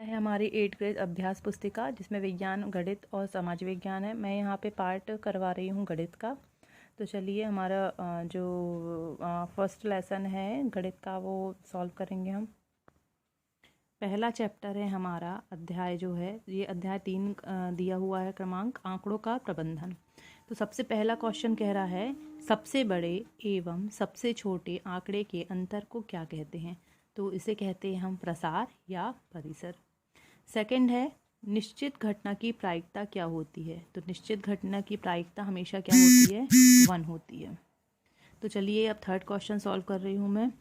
है हमारी 8th grade अभ्यास पुस्तिका जिसमें विज्ञान, गणित और समाज विज्ञान है। मैं यहाँ पे पार्ट करवा रही हूँ गणित का। तो चलिए हमारा जो फर्स्ट लेसन है गणित का वो सॉल्व करेंगे हम। पहला चैप्टर है हमारा अध्याय जो है ये अध्याय 3 दिया हुआ है क्रमांक आंकड़ों का प्रबंधन। तो सबसे पहला क्वेश्चन कह रहा है सबसे बड़े एवं सबसे छोटे आंकड़े के अंतर को क्या कहते हैं। तो इसे कहते हैं हम प्रसार या परिसर। सेकंड है निश्चित घटना की प्रायिकता क्या होती है। तो निश्चित घटना की प्रायिकता हमेशा क्या होती है 1 होती है। तो चलिए अब थर्ड क्वेश्चन सॉल्व कर रही हूँ मैं।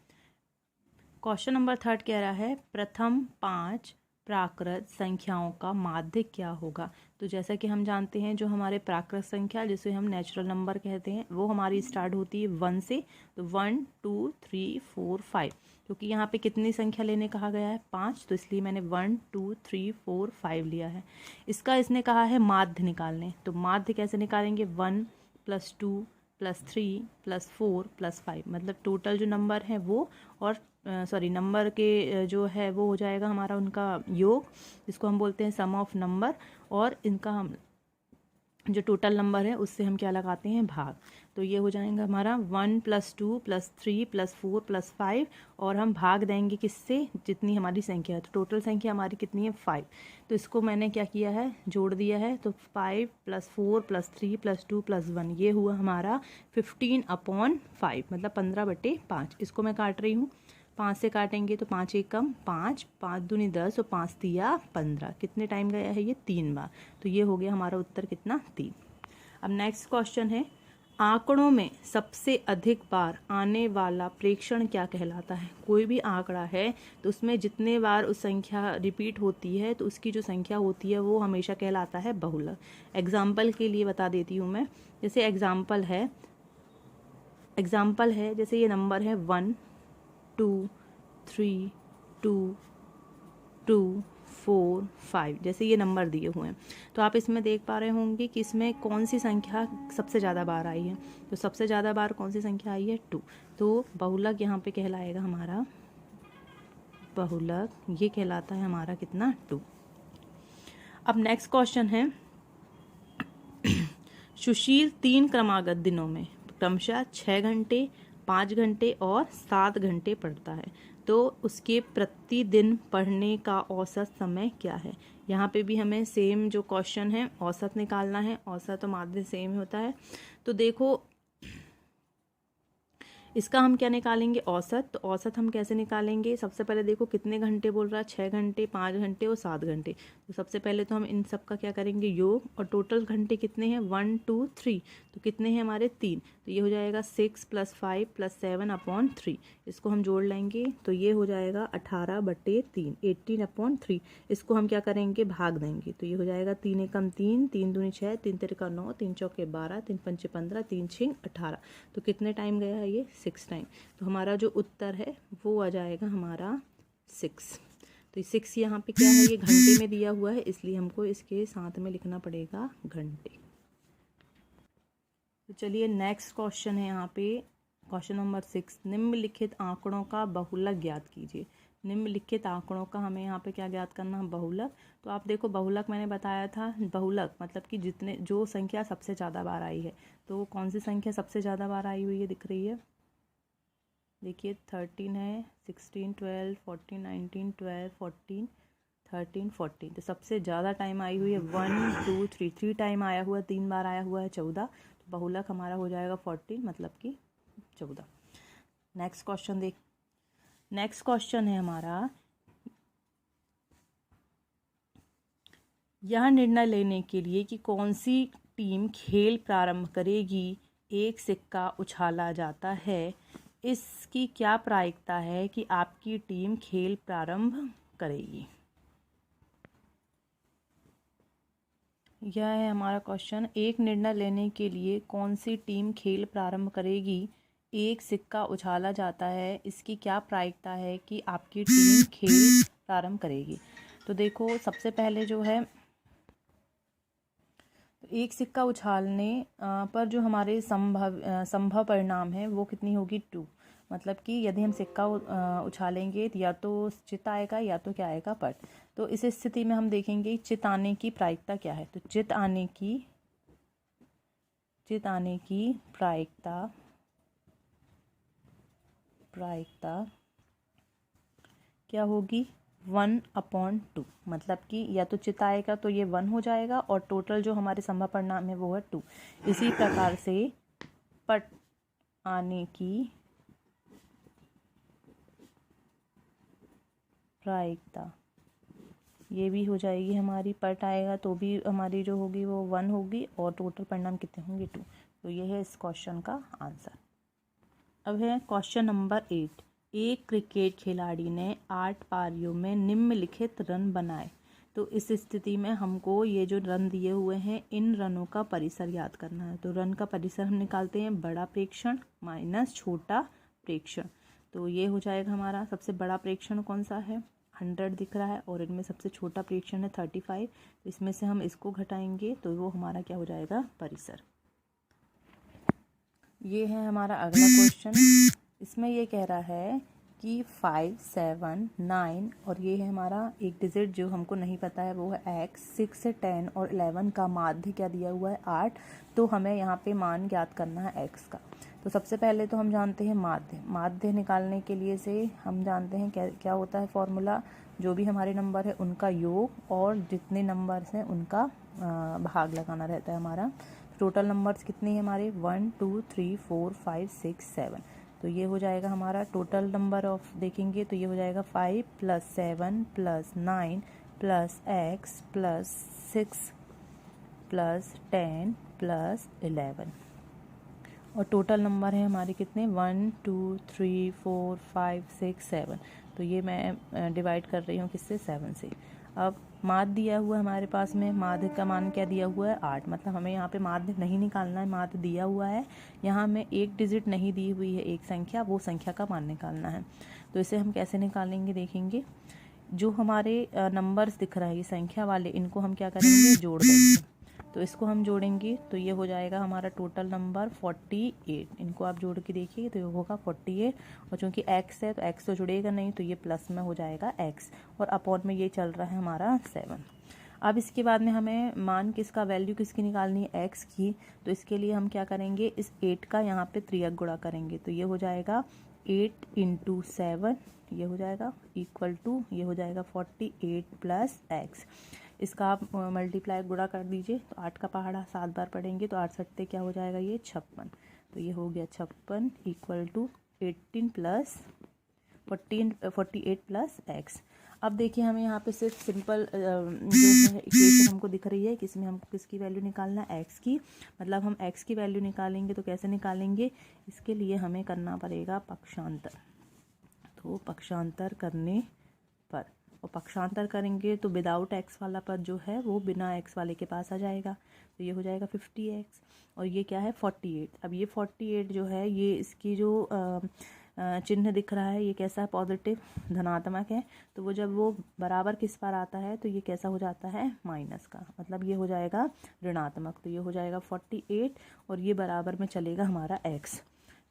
क्वेश्चन नंबर 3 कह रहा है प्रथम 5 प्राकृत संख्याओं का माध्य क्या होगा। तो जैसा कि हम जानते हैं जो हमारे प्राकृत संख्या जिसे हम नेचुरल नंबर कहते हैं वो हमारी स्टार्ट होती है 1 से। तो 1 2 3 4 5 क्योंकि यहाँ पे कितनी संख्या लेने कहा गया है 5 तो इसलिए मैंने 1 2 3 4 5 लिया है। इसका इसने कहा है माध्य निकालने। तो माध्य कैसे निकालेंगे 1 + 2 + 3 + 4 + 5 मतलब टोटल जो नंबर है वो और नंबर के जो है वो हो जाएगा हमारा उनका योग जिसको हम बोलते हैं सम ऑफ नंबर और इनका हम जो टोटल नंबर है उससे हम क्या लगाते हैं भाग। तो ये हो जाएगा हमारा 1 + 2 + 3 + 4 + 5 और हम भाग देंगे किससे जितनी हमारी संख्या है। तो टोटल संख्या हमारी कितनी है 5। तो इसको मैंने क्या किया है जोड़ दिया है। तो 5 + 4 + 3 + 2 + 1 ये हुआ हमारा 15/5 मतलब 15/5। इसको मैं काट रही हूँ 5 से काटेंगे तो 5 एक कम 5 5 दूनी 10 और 5 तिया 15। कितने टाइम गया है ये 3 बार। तो ये हो गया हमारा उत्तर कितना 3। अब नेक्स्ट क्वेश्चन है आंकड़ों में सबसे अधिक बार आने वाला प्रेक्षण क्या कहलाता है। कोई भी आंकड़ा है तो उसमें जितने बार उस संख्या रिपीट होती है तो उसकी जो संख्या होती है वो हमेशा कहलाता है बहुलक। एग्जाम्पल के लिए बता देती हूँ मैं। जैसे एग्जाम्पल है जैसे ये नंबर है 1 2 3 2 2 4 5 जैसे ये नंबर दिए हुए हैं। तो आप इसमें देख पा रहे होंगे कि इसमें कौन सी संख्या सबसे ज़्यादा बार आई है। तो सबसे ज़्यादा बार कौन सी संख्या आई है 2। तो बहुलक यहाँ पे कहलाएगा हमारा बहुलक ये कहलाता है हमारा कितना 2। अब नेक्स्ट क्वेश्चन है सुशील 3 क्रमागत दिनों में क्रमशः 6 घंटे 5 घंटे और 7 घंटे पढ़ता है। तो उसके प्रतिदिन पढ़ने का औसत समय क्या है। यहाँ पे भी हमें सेम जो क्वेश्चन है औसत निकालना है। औसत और माध्य सेम ही होता है। तो देखो इसका हम क्या निकालेंगे औसत। तो औसत हम कैसे निकालेंगे सबसे पहले देखो कितने घंटे बोल रहा है 6 घंटे 5 घंटे और 7 घंटे। तो सबसे पहले तो हम इन सब का क्या करेंगे योग और टोटल घंटे कितने हैं 1 2 3 तो कितने हैं हमारे 3। तो ये हो जाएगा 6 + 5 + 7/3। इसको हम जोड़ लेंगे तो ये हो जाएगा 18/3 18/3। इसको हम क्या करेंगे भाग देंगे तो ये हो जाएगा 3 एकम 3 3 दूनी 6 3 तिरका 9 3 चौके 12 3 पंचे 15 3 6 18। तो कितने टाइम गया है ये 6 टाइम। तो हमारा जो उत्तर है वो आ जाएगा हमारा 6। तो 6 यहाँ पे क्या है ये घंटे में दिया हुआ है इसलिए हमको इसके साथ में लिखना पड़ेगा घंटे। तो चलिए नेक्स्ट क्वेश्चन है यहाँ पे क्वेश्चन नंबर 6 निम्नलिखित आंकड़ों का बहुलक ज्ञात कीजिए। निम्नलिखित आंकड़ों का हमें यहाँ पे क्या ज्ञात करना है बहुलक। तो आप देखो बहुलक मैंने बताया था बहुलक मतलब कि जितने जो संख्या सबसे ज़्यादा बार आई है। तो कौन सी संख्या सबसे ज़्यादा बार आई हुई है दिख रही है देखिए 13 है 16 12 14 19 12 14 13 14। तो सबसे ज़्यादा टाइम आई हुई है 1 2 3 टाइम आया हुआ है 3 बार आया हुआ है 14। तो बहुलक हमारा हो जाएगा 14 मतलब कि 14। नेक्स्ट क्वेश्चन है हमारा यह निर्णय लेने के लिए कि कौन सी टीम खेल प्रारंभ करेगी एक सिक्का उछाला जाता है। इसकी क्या प्रायिकता है कि आपकी टीम खेल प्रारंभ करेगी। यह है हमारा क्वेश्चन एक निर्णय लेने के लिए कौन सी टीम खेल प्रारंभ करेगी एक सिक्का उछाला जाता है। इसकी क्या प्रायिकता है कि आपकी टीम खेल प्रारंभ करेगी। तो देखो सबसे पहले जो है एक सिक्का उछालने पर जो हमारे संभव परिणाम है वो कितनी होगी 2। मतलब कि यदि हम सिक्का उछालेंगे या तो चित आएगा या तो क्या आएगा, पट। तो इस स्थिति में हम देखेंगे चित आने की प्रायिकता क्या है। तो चित आने की प्रायिकता क्या होगी, 1/2। मतलब कि या तो चित आएगा तो ये 1 हो जाएगा और टोटल जो हमारे संभव परिणाम है वो है 2। इसी प्रकार से पट आने की प्रायिकता ये भी हो जाएगी हमारी, पट आएगा तो भी हमारी जो होगी वो 1 होगी और टोटल परिणाम कितने होंगे, 2। तो ये है इस क्वेश्चन का आंसर। अब है क्वेश्चन नंबर 8। एक क्रिकेट खिलाड़ी ने 8 पारियों में निम्नलिखित रन बनाए। तो इस स्थिति में हमको ये जो रन दिए हुए हैं इन रनों का परिसर याद करना है। तो रन का परिसर हम निकालते हैं बड़ा प्रेक्षण माइनस छोटा प्रेक्षण। तो ये हो जाएगा हमारा, सबसे बड़ा प्रेक्षण कौन सा है, 100 दिख रहा है, और इनमें सबसे छोटा प्रेक्षण है 35। तो इसमें से हम इसको घटाएंगे तो वो हमारा क्या हो जाएगा, परिसर। ये है हमारा अगला क्वेश्चन। इसमें ये कह रहा है कि 5, 7, 9 और ये है हमारा एक डिजिट जो हमको नहीं पता है वो है x, 6, 10 और 11 का माध्य क्या दिया हुआ है, 8। तो हमें यहाँ पे मान ज्ञात करना है x का। तो सबसे पहले तो हम जानते हैं माध्य निकालने के लिए से हम जानते हैं क्या होता है फॉर्मूला, जो भी हमारे नंबर है उनका योग और जितने नंबर्स हैं उनका भाग लगाना रहता है हमारा। टोटल नंबर्स कितने हैं हमारे, 1, 2, 3, 4, 5, 6, 7। तो ये हो जाएगा हमारा टोटल नंबर ऑफ, देखेंगे तो ये हो जाएगा 5 + 7 + 9 + x + 6 + 10 + 11। और टोटल नंबर है हमारे कितने, 1, 2, 3, 4, 5, 6, 7। तो ये मैं डिवाइड कर रही हूँ किससे, 7 से। अब माध्य दिया हुआ है हमारे पास में, माध्य का मान क्या दिया हुआ है, 8। मतलब हमें यहाँ पे माध्य नहीं निकालना है, माध्य दिया हुआ है। यहाँ हमें एक डिजिट नहीं दी हुई है, एक संख्या, वो संख्या का मान निकालना है। तो इसे हम कैसे निकालेंगे, देखेंगे जो हमारे नंबर्स दिख रहा है ये संख्या वाले, इनको हम क्या करेंगे, जोड़ देंगे। तो इसको हम जोड़ेंगे तो ये हो जाएगा हमारा टोटल नंबर 48। इनको आप जोड़ के देखिए तो ये होगा 48। और चूंकि x है तो x तो जुड़ेगा नहीं, तो ये प्लस में हो जाएगा x और अपॉन में ये चल रहा है हमारा 7। अब इसके बाद में हमें मान किसका, वैल्यू किसकी निकालनी है, x की। तो इसके लिए हम क्या करेंगे, इस 8 का यहाँ पे 3 गुणा करेंगे। तो ये हो जाएगा 8 × 7, ये हो जाएगा इक्वल टू, ये हो जाएगा 48 + x। इसका आप मल्टीप्लाई गुणा कर दीजिए तो 8 का पहाड़ा 7 बार पढ़ेंगे तो 8 सट्टे क्या हो जाएगा, ये 56। तो ये हो गया 56 इक्वल टू 48 + x। अब देखिए हमें यहाँ पे सिर्फ सिंपल जो है इक्वेशन हमको दिख रही है कि इसमें हमको किसकी वैल्यू निकालना है, x की। मतलब हम x की वैल्यू निकालेंगे तो कैसे निकालेंगे, इसके लिए हमें करना पड़ेगा पक्षांतर। तो पक्षांतर करने पर, और पक्षांतर करेंगे तो विदाउट x वाला पद जो है वो बिना x वाले के पास आ जाएगा। तो ये हो जाएगा 50x और ये क्या है 48। अब ये 48 जो है ये इसकी जो चिन्ह दिख रहा है ये कैसा है, पॉजिटिव, धनात्मक है। तो वो जब वो बराबर किस पर आता है तो ये कैसा हो जाता है, माइनस का, मतलब ये हो जाएगा ऋणात्मक। तो ये हो जाएगा 48 और ये बराबर में चलेगा हमारा x।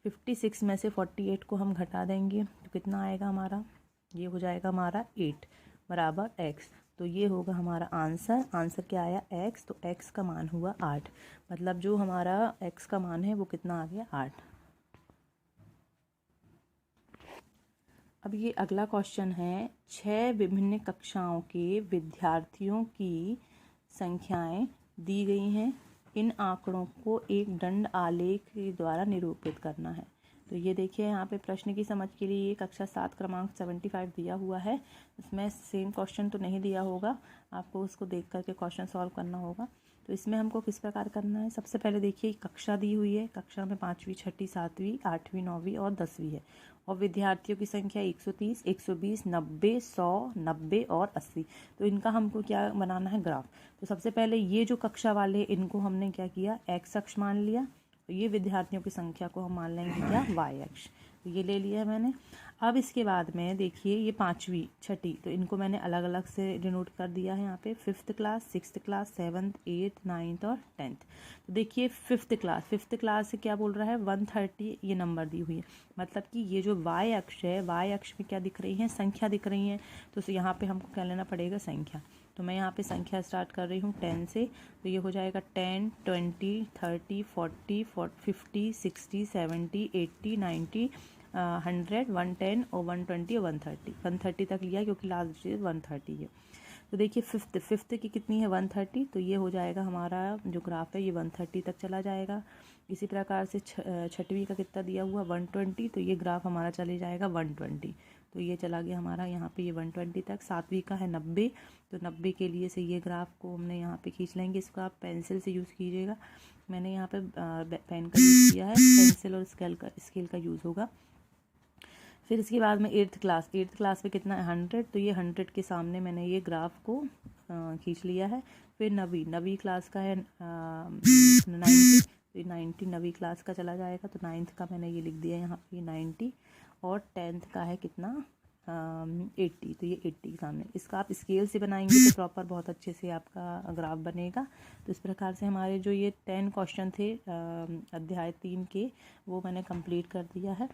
56 में से 48 को हम घटा देंगे तो कितना आएगा हमारा, ये हो जाएगा हमारा 8 बराबर x। तो ये होगा हमारा आंसर। आंसर क्या आया, x। तो x का मान हुआ 8। मतलब जो हमारा x का मान है वो कितना आ गया, 8। अब ये अगला क्वेश्चन है, 6 विभिन्न कक्षाओं के विद्यार्थियों की संख्याएं दी गई हैं। इन आंकड़ों को एक दंड आलेख के द्वारा निरूपित करना है। तो ये देखिए यहाँ पे प्रश्न की समझ के लिए ये कक्षा 7 क्रमांक 75 दिया हुआ है। इसमें सेम क्वेश्चन तो नहीं दिया होगा, आपको उसको देख करके क्वेश्चन सॉल्व करना होगा। तो इसमें हमको किस प्रकार करना है, सबसे पहले देखिए कक्षा दी हुई है, कक्षा में 5वीं, 6ठी, 7वीं, 8वीं, 9वीं और 10वीं है। और विद्यार्थियों की संख्या 130, 120, 90, 100, 90 और 80। तो इनका हमको क्या बनाना है, ग्राफ। तो सबसे पहले ये जो कक्षा वाले इनको हमने क्या किया, x अक्ष मान लिया। तो ये विद्यार्थियों की संख्या को हम मान लेंगे क्या, y अक्ष। तो ये ले लिया है मैंने। अब इसके बाद में देखिए ये पाँचवीं छठी, तो इनको मैंने अलग अलग से डिनोट कर दिया है यहाँ पे। 5th class, 6th class, 7th, 8th, 9th और 10th। तो देखिए 5th क्लास से क्या बोल रहा है 130 ये नंबर दी हुई है, मतलब कि ये जो वाई अक्ष है, वाई अक्ष में क्या दिख रही है, संख्या दिख रही है। तो यहाँ पे हमको क्या लेना पड़ेगा, संख्या। तो मैं यहाँ पे संख्या स्टार्ट कर रही हूँ 10 से, तो ये हो जाएगा 10, 20, 30, 40, 50, 60, 70, 80, 90, 100, 110 और 120 और 130 तक लिया क्योंकि लास्ट चीज़ 130 है। तो देखिए फिफ्थ की कितनी है 130, तो ये हो जाएगा हमारा जो ग्राफ है ये 130 तक चला जाएगा। इसी प्रकार से छठवीं का कितना दिया हुआ 120, तो ये ग्राफ हमारा चले जाएगा 120, तो ये चला गया हमारा यहाँ पे ये 120 तक। सातवीं का है 90, तो 90 के लिए से ये ग्राफ को हमने यहाँ पे खींच लेंगे। इसको आप पेंसिल से यूज़ कीजिएगा, मैंने यहाँ पे पेन का यूज़ किया है, पेंसिल और स्केल का यूज़ होगा। फिर इसके बाद में 8th क्लास में कितना है 100, तो ये 100 के सामने मैंने ये ग्राफ को खींच लिया है। फिर नवीं क्लास का है 90, तो 90 नवीं क्लास का चला जाएगा, तो 9th का मैंने ये लिख दिया यहाँ पे 90। और 10th का है कितना 80, तो ये 80 के सामने। इसका आप स्केल से बनाएंगे तो प्रॉपर बहुत अच्छे से आपका ग्राफ बनेगा। तो इस प्रकार से हमारे जो ये 10 क्वेश्चन थे अध्याय 3 के वो मैंने कंप्लीट कर दिया है।